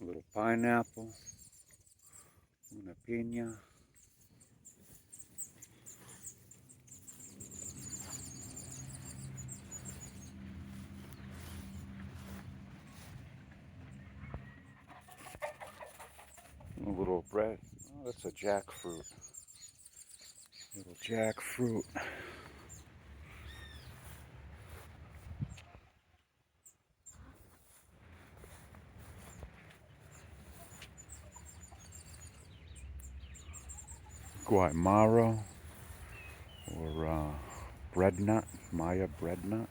little pineapple, una piña. A little bread. Oh, that's a jackfruit. Little jackfruit. Guaymaro or bread nut, Maya bread nut.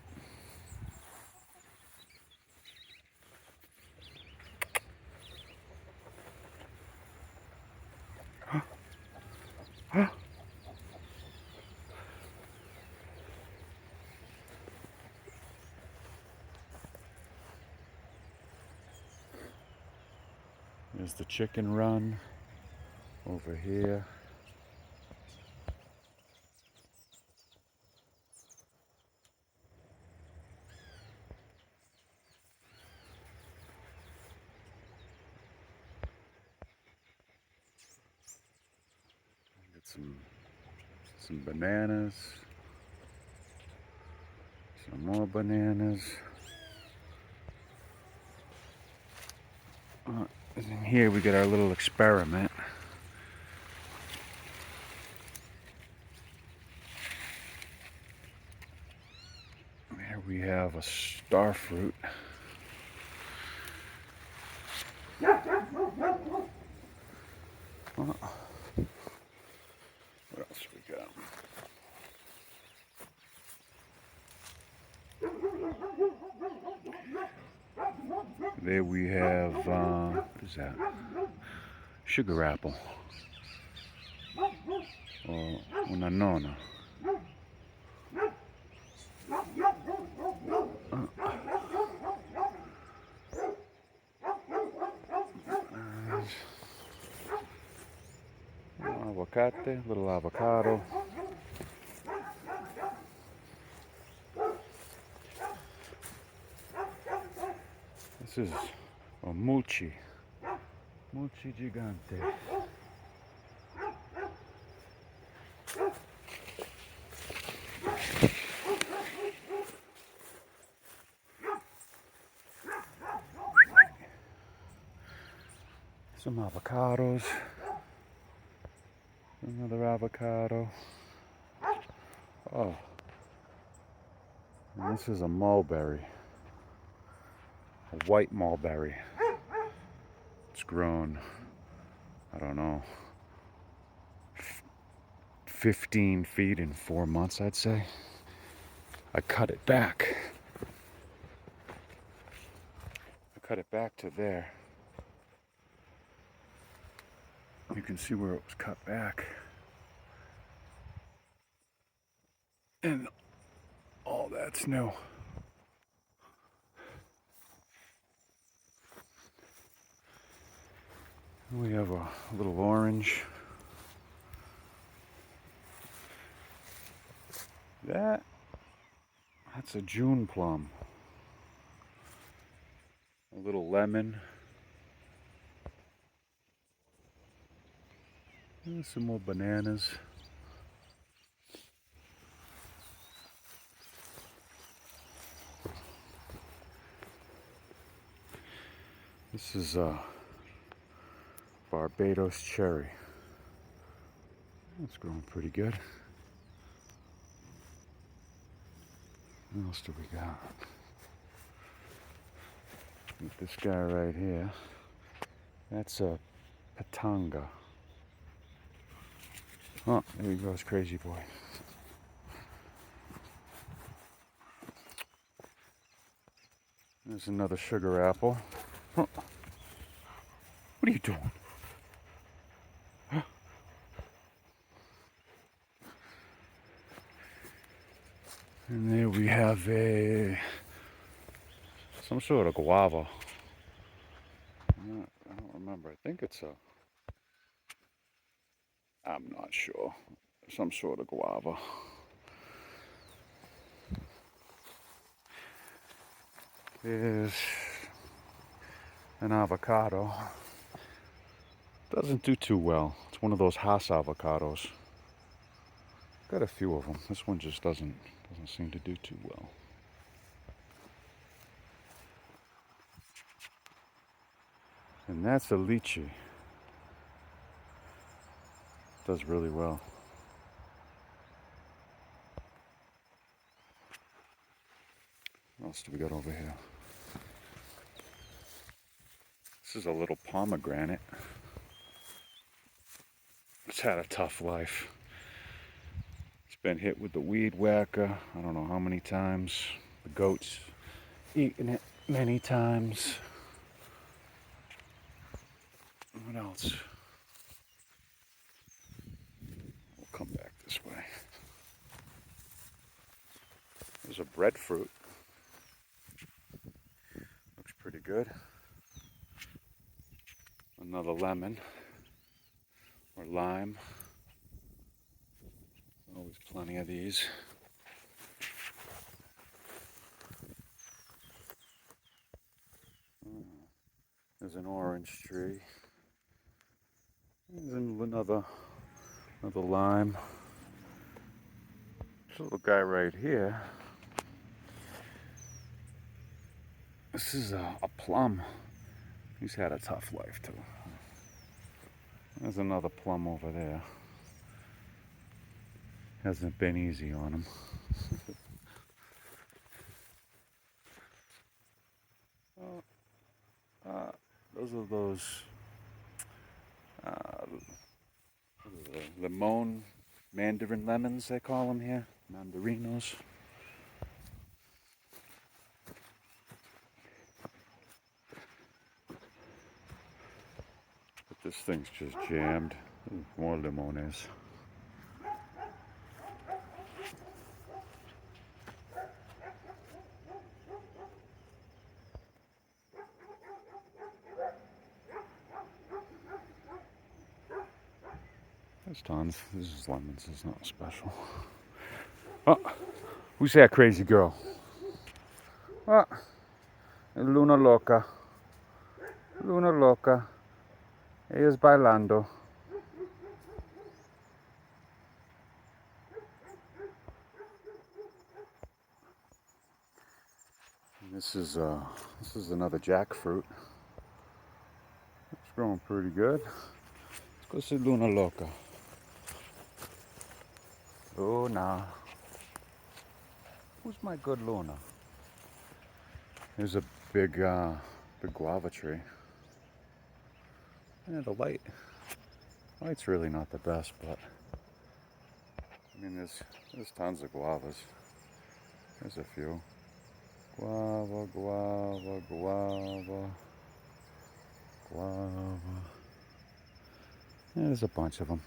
There's the chicken run over here. Get some bananas. Some more bananas. And here we get our little experiment. Here we have a star fruit. What else we got? There we have, what is that? Sugar apple. Or una nona. Aguacate, little avocado. This is a mulchi gigante. Some avocados. Another avocado. Oh, and this is a mulberry. A white mulberry. It's grown, I don't know, 15 feet in 4 months, I'd say. I cut it back. I cut it back to there. You can see where it was cut back. And all that's new. We have a little orange. That's a June plum. A little lemon. And some more bananas. This is a Barbados cherry. It's growing pretty good. What else do we got? With this guy right here. That's a patanga. Oh, there he goes, crazy boy. There's another sugar apple. Oh. What are you doing? And there we have some sort of guava. I don't remember. I think it's I'm not sure. Some sort of guava. There's an avocado. Doesn't do too well. It's one of those Hass avocados. Got a few of them. This one just doesn't seem to do too well. And that's a lychee. Does really well. What else do we got over here? This is a little pomegranate. It's had a tough life. It's been hit with the weed whacker, I don't know how many times. The goats eaten it many times. What else? We'll come back this way. There's a breadfruit. Looks pretty good. Another lemon or lime. Always plenty of these. There's an orange tree. There's another lime. This little guy right here. This is a plum. He's had a tough life too. There's another plum over there. Hasn't been easy on him. Those are those limon mandarin lemons, they call them here. Mandarinos. But this thing's just jammed. Ooh, more limones. There's tons. This is lemons. It's not special. Oh, who's that crazy girl? Ah, Luna Loca. Luna Loca. Ella es bailando. And this is another jackfruit. It's growing pretty good. Let's go see Luna Loca. Luna. Who's my good Luna? There's a big guava tree. Yeah, the light's really not the best, but I mean, there's tons of guavas. There's a few. Guava, guava, guava, guava. Yeah, there's a bunch of them.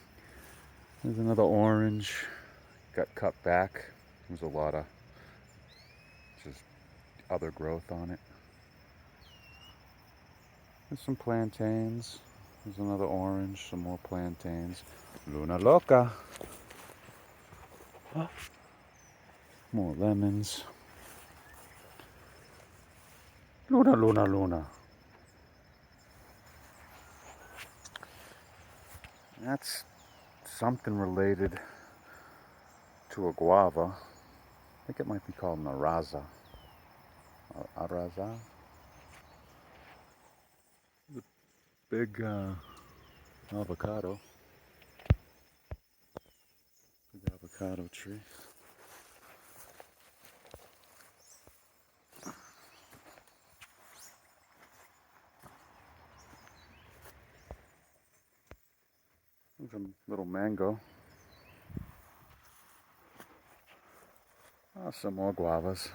There's another orange. Got cut back. There's a lot of just other growth on it. There's some plantains. There's another orange, some more plantains. Luna Loca. More lemons. Luna, Luna, Luna. That's something related to a guava. I think it might be called an araza. Araza? The big avocado. Big avocado tree. There's a little mango. Oh, some more guavas.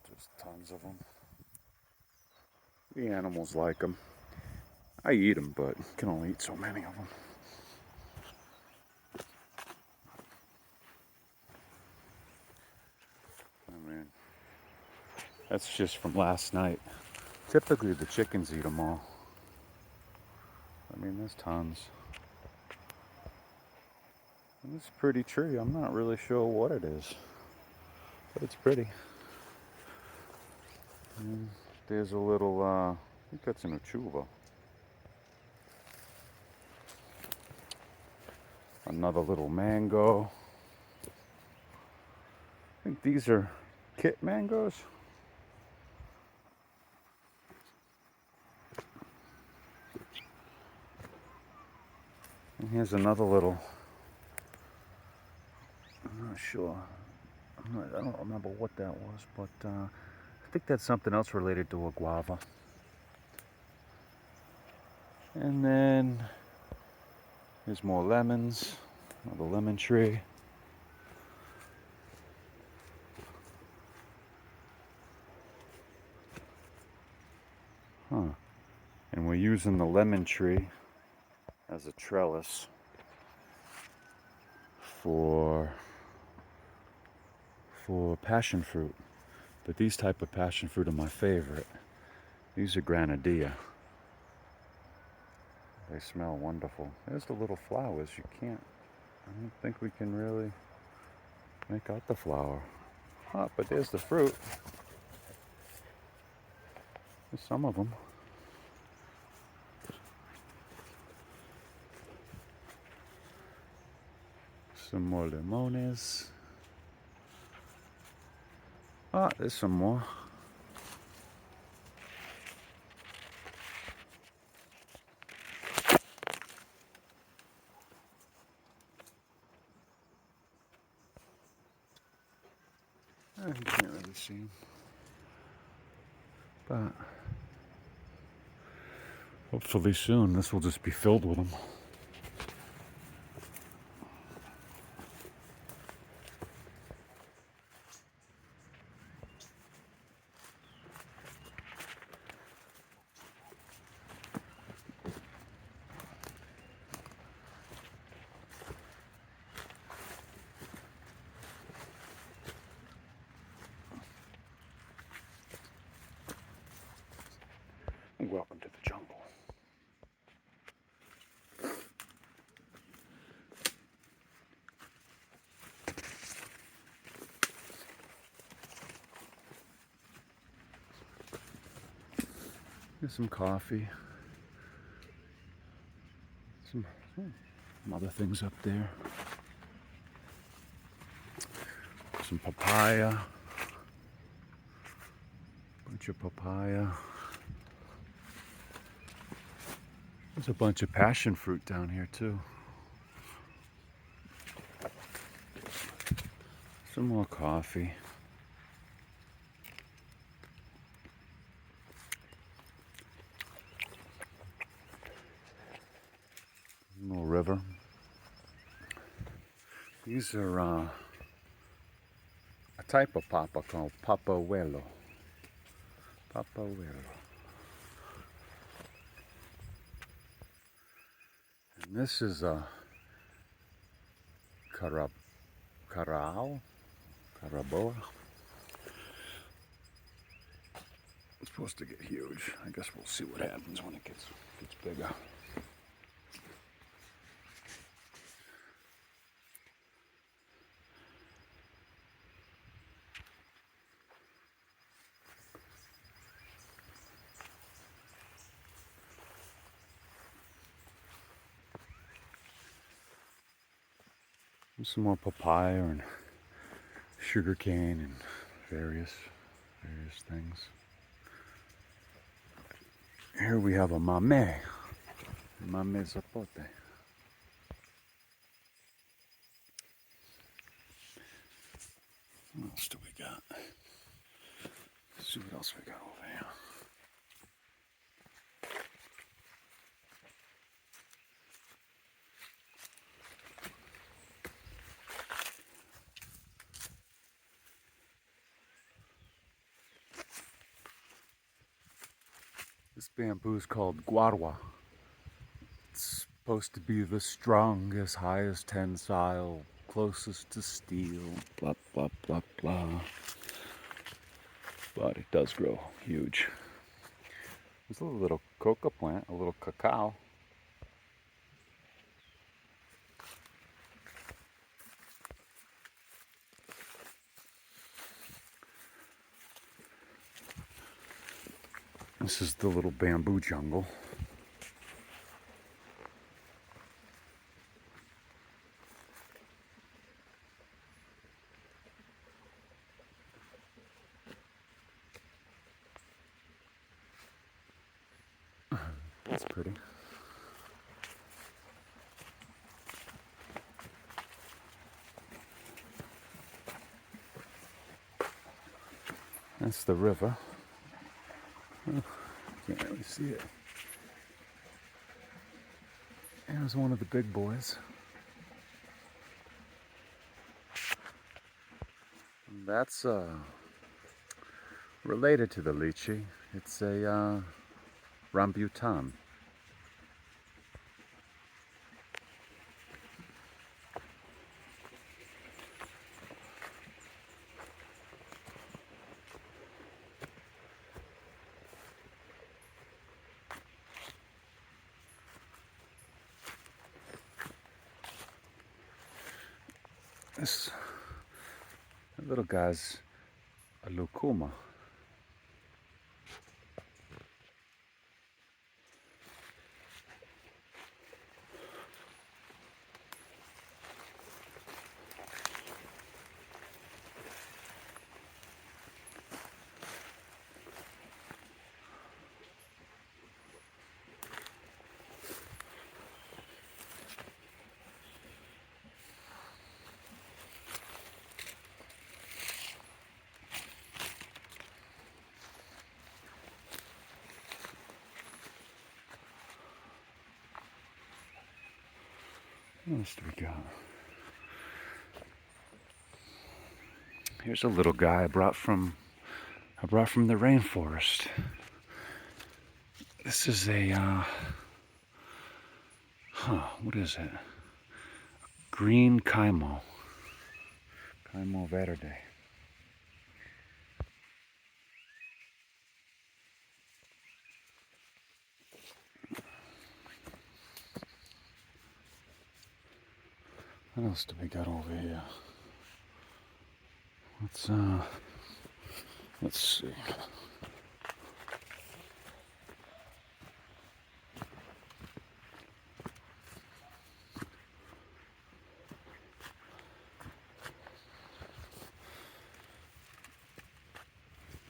Just tons of them. The animals like them. I eat them, but can only eat so many of them. I mean, that's just from last night. Typically the chickens eat them all. I mean, there's tons. And it's a pretty tree. I'm not really sure what it is, but it's pretty. there's a little, I think that's an uchuva. Another little mango. I think these are kit mangoes. And here's another little, I'm not sure. I don't remember what that was, but I think that's something else related to a guava. And then there's more lemons, another lemon tree. Huh. And we're using the lemon tree as a trellis for passion fruit. But these type of passion fruit are my favorite. These are granadilla. They smell wonderful. There's the little flowers. I don't think we can really make out the flower. Oh, but there's the fruit. There's some of them. Some more limones. Ah, there's some more. You can't really see them. But hopefully soon this will just be filled with them. Welcome to the jungle. There's some coffee. Some other things up there. Some papaya. Bunch of papaya. There's a bunch of passion fruit down here too. Some more coffee. Little river. These are a type of papa called papahuelo. Papahuelo. And this is a caraboa. It's supposed to get huge. I guess we'll see what happens when it gets bigger. Some more papaya and sugar cane and various things. Here we have a mame zapote. What else do we got? Let's see what else we got over here. This bamboo is called guarua. It's supposed to be the strongest, highest tensile, closest to steel, blah, blah, blah, blah. But it does grow huge. There's a little coca plant, a little cacao. This is the little bamboo jungle. That's pretty. That's the river. Oh, can't really see it. There's one of the big boys. That's related to the lychee. It's a rambutan. This little guy's a lucuma. What else do we got? Here's a little guy I brought from the rainforest. This is a what is it? Green Caimo verde. What else do we got over here? Let's see.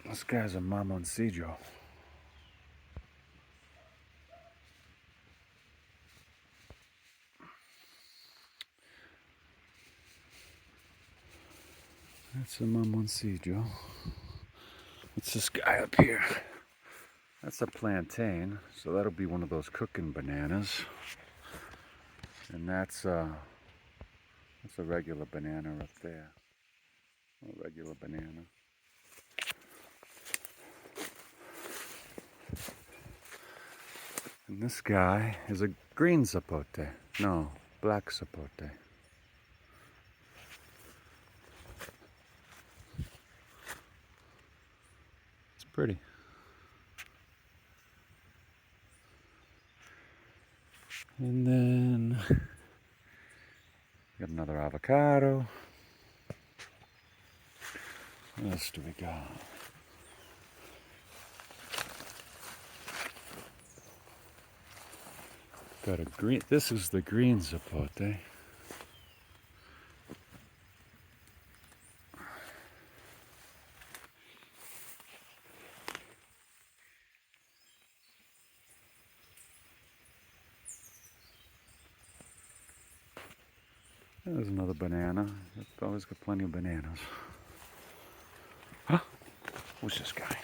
This guy's a mamoncillo. That's a mamoncillo. What's this guy up here? That's a plantain, so that'll be one of those cooking bananas. And that's a regular banana up there. A regular banana. And this guy is a green zapote. No, black zapote. It's pretty. And then got another avocado. What else do we got? Got a green. This is the green zapote. There's another banana. I've always got plenty of bananas. Huh? Who's this guy?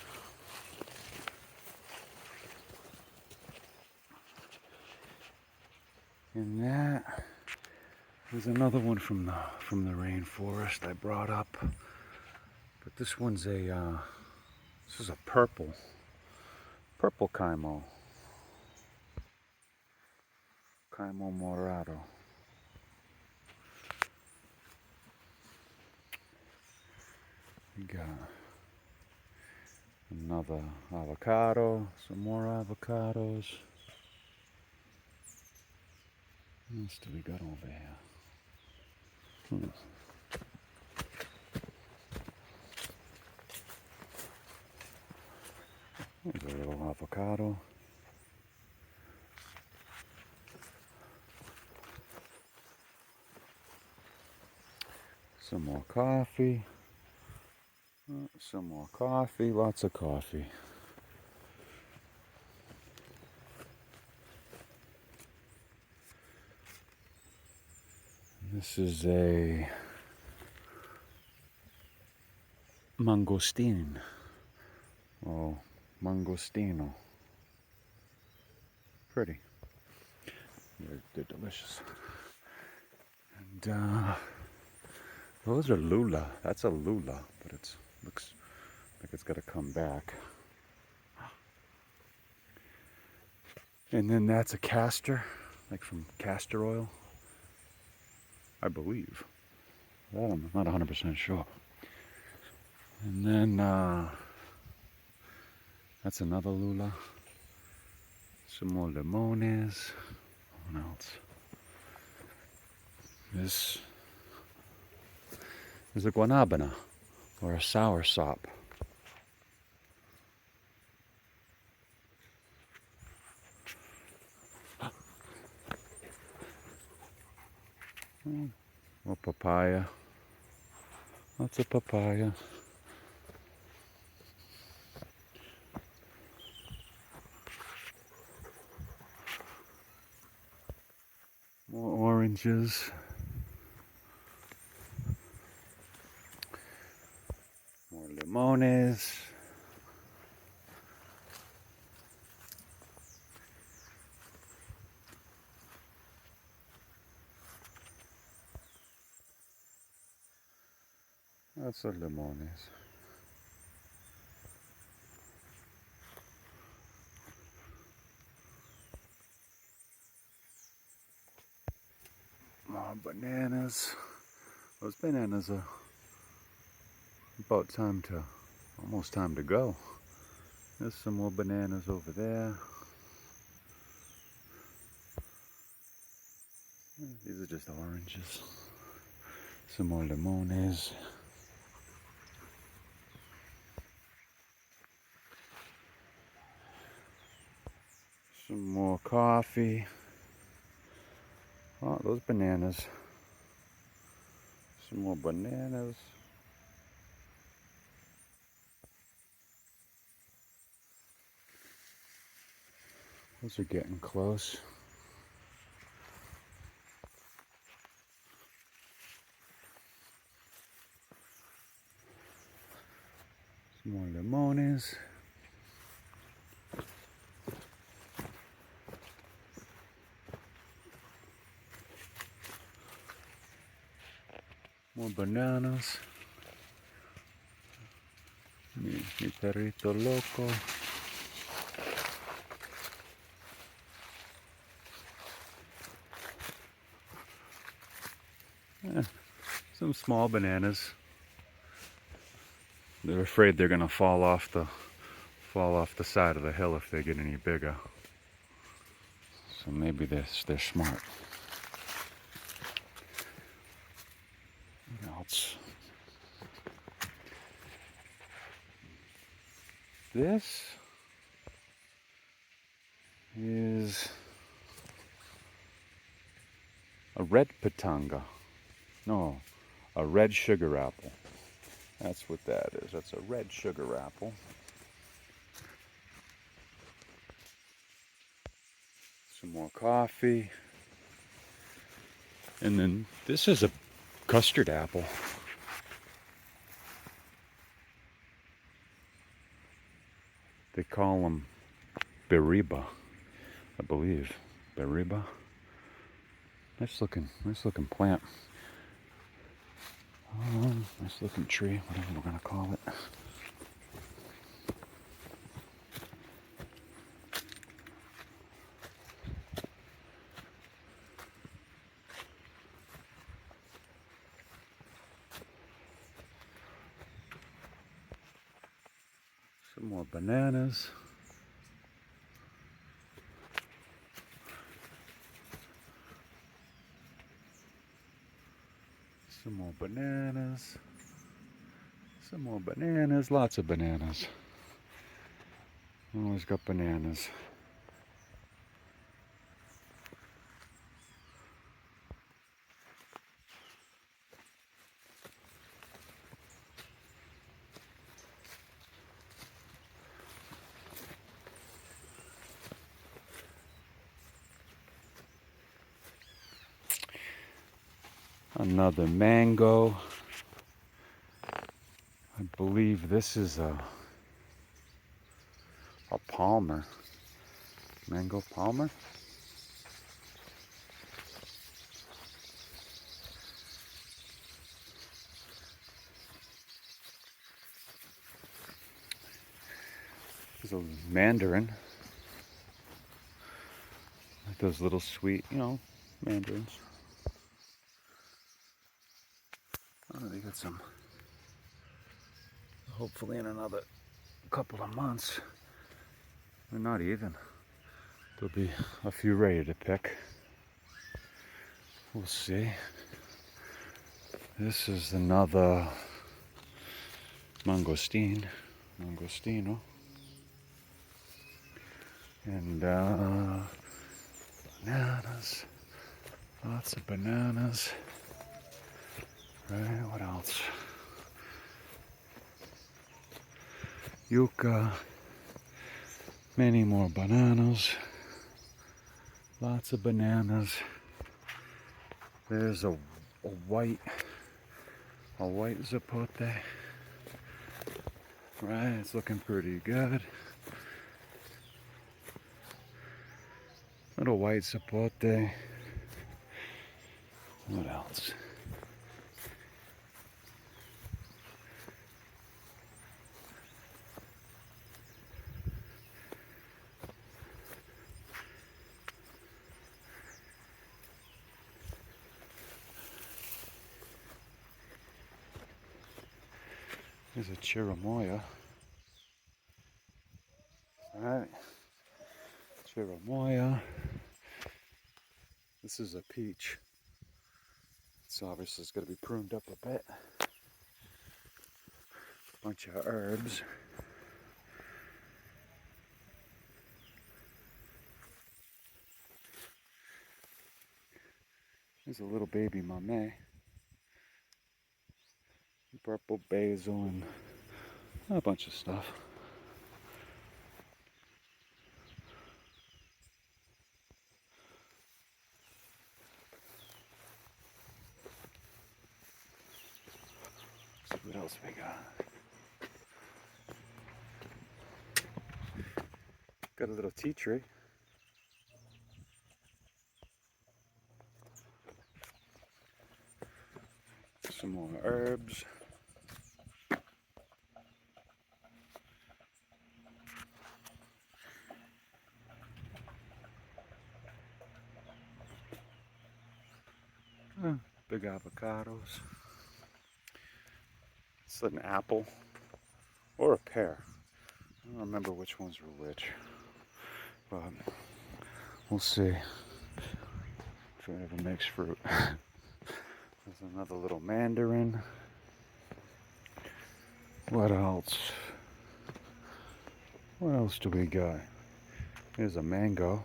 And that was another one from the rainforest I brought up. But this one's this is a purple Caimo morado. We got another avocado, some more avocados. What else do we got over here? There's a little avocado. Some more coffee. Some more coffee. Lots of coffee. This is a mangosteen. Oh, mangostino. Pretty. They're delicious. And those are lula. That's a lula, but it looks like it's got to come back. And then that's a castor, like from castor oil, I believe. Well, I'm not 100% sure. And then that's another lula. Some more limones. What else? This is a guanabana, or a sour sop. Or papaya. Lots of papaya. More oranges. More limones. Lots of limones. More bananas. Those bananas are about almost time to go. There's some more bananas over there. These are just oranges. Some more limones. Some more coffee. Oh, those bananas. Some more bananas. Those are getting close. Some more limones. More bananas. Mi perrito loco. Yeah, some small bananas. They're afraid they're gonna fall off the side of the hill if they get any bigger. So maybe they're smart. What else? This is a red pitanga. No, a red sugar apple. That's what that is. That's a red sugar apple. Some more coffee. And then this is a custard apple. They call them beriba, I believe. Beriba. Nice looking plant. Nice looking tree, whatever we're gonna call it. Some more bananas. Some more bananas. Some more bananas. Lots of bananas. Always got bananas. Another mango. I believe this is a palmer. Mango palmer. There's a mandarin. Like those little sweet, mandarins. Oh, they got some. Hopefully in another couple of months, or not even, there'll be a few ready to pick. We'll see. This is another mangostino. And bananas. Lots of bananas. Right, what else? Yucca. Many more bananas. Lots of bananas. There's a white zapote. Right, it's looking pretty good. Little white zapote. What else? There's a chirimoya. Alright. Chirimoya. This is a peach. So obviously it's going to be pruned up a bit. Bunch of herbs. There's a little baby mamey. Purple basil and a bunch of stuff. Let's see what else we got. Got a little tea tree. Some more herbs. Big avocados. It's an apple or a pear. I don't remember which ones were which, but we'll see if it ever makes fruit. There's another little mandarin. What else? What else do we got? Here's a mango.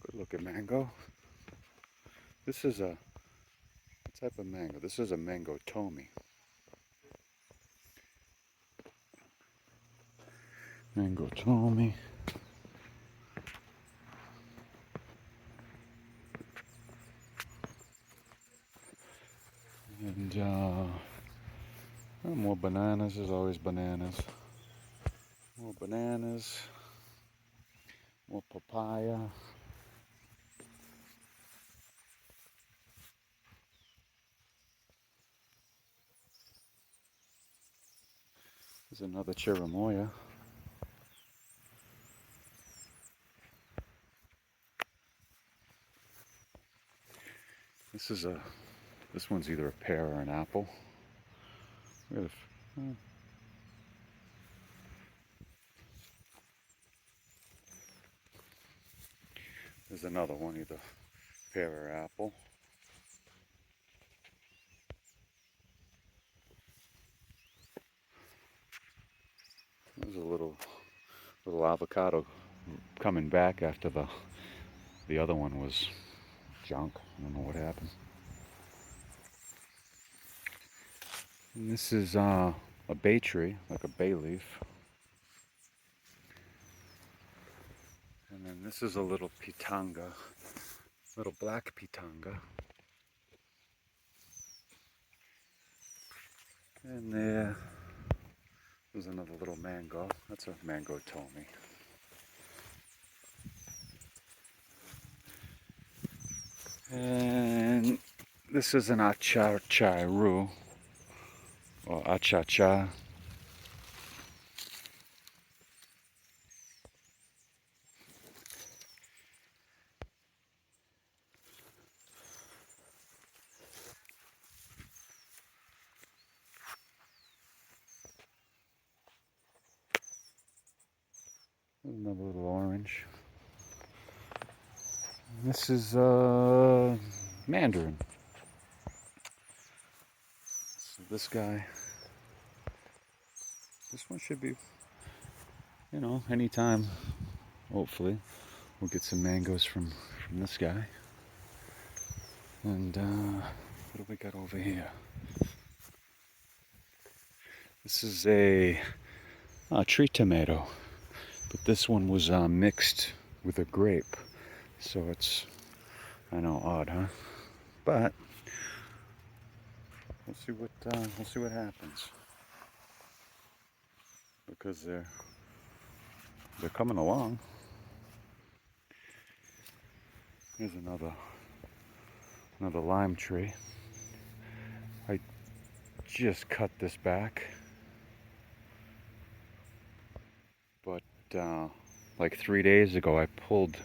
Good looking mango. This is a what type of mango? This is a mango tomi. Mango tomi. And more bananas. There's always bananas. More bananas. More papaya. There's another chirimoya. This one's either a pear or an apple. There's another one, either pear or apple. There's a little Little avocado coming back after the other one was junk. I don't know what happened. And this is a bay tree, like a bay leaf. And then this is a little pitanga, little black pitanga. And there's another little mango. That's a mango Tommy. And this is an achacharu, or achacha. Another little orange. This is mandarin. So this guy, this one should be, anytime. Hopefully, we'll get some mangoes from this guy. And what do we got over here? This is a tree tomato, but this one was mixed with a grape, so it's, I know, odd, huh? But we'll see what happens, because they're coming along. Here's another lime tree. I just cut this back, but like 3 days ago I pulled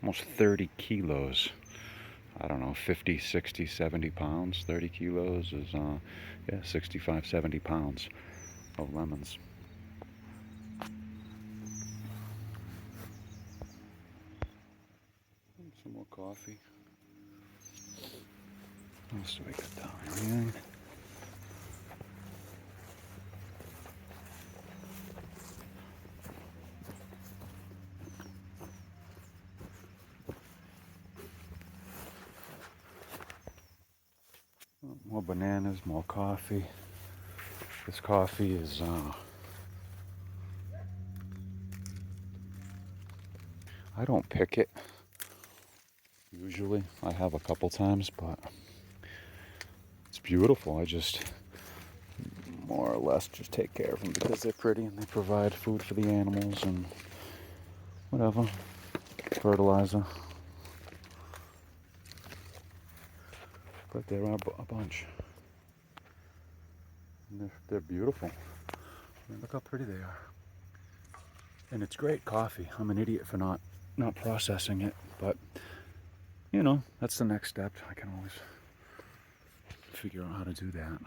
almost 30 kilos. I don't know, 50, 60, 70 pounds. 30 kilos is 65, 70 pounds of lemons. Some more coffee. What else do we got down here? More bananas, more coffee. This coffee is I don't pick it usually. I have a couple times, but it's beautiful. I just more or less just take care of them because they're pretty and they provide food for the animals and whatever, fertilizer. But there are a bunch. And they're beautiful. I mean, look how pretty they are. And it's great coffee. I'm an idiot for not processing it, but that's the next step. I can always figure out how to do that.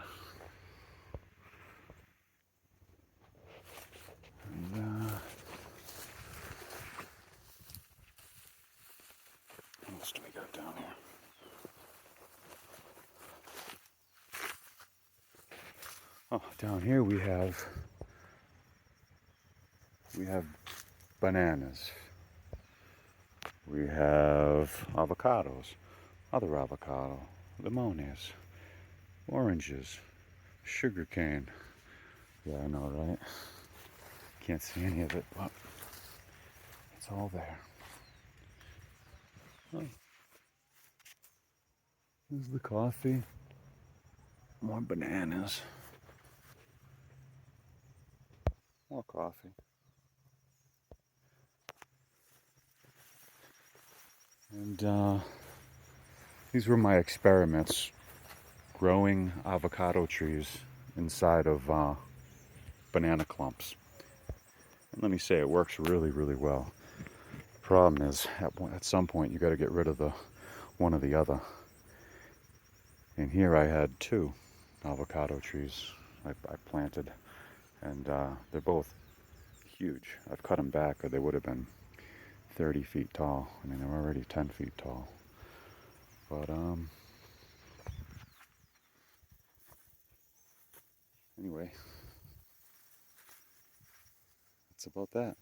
And what else do we got down here? Oh, down here we have bananas. We have avocados, other avocado, limones, oranges, sugarcane. Yeah, I know, right? Can't see any of it, but it's all there. Oh. There's the coffee. More bananas. More coffee. And these were my experiments, growing avocado trees inside of banana clumps. And let me say, it works really, really well. The problem is, at some point, you got to get rid of the one or the other. And here I had 2 avocado trees I planted, and they're both huge. I've cut them back, or they would have been 30 feet tall. I mean, they're already 10 feet tall. But anyway, that's about that.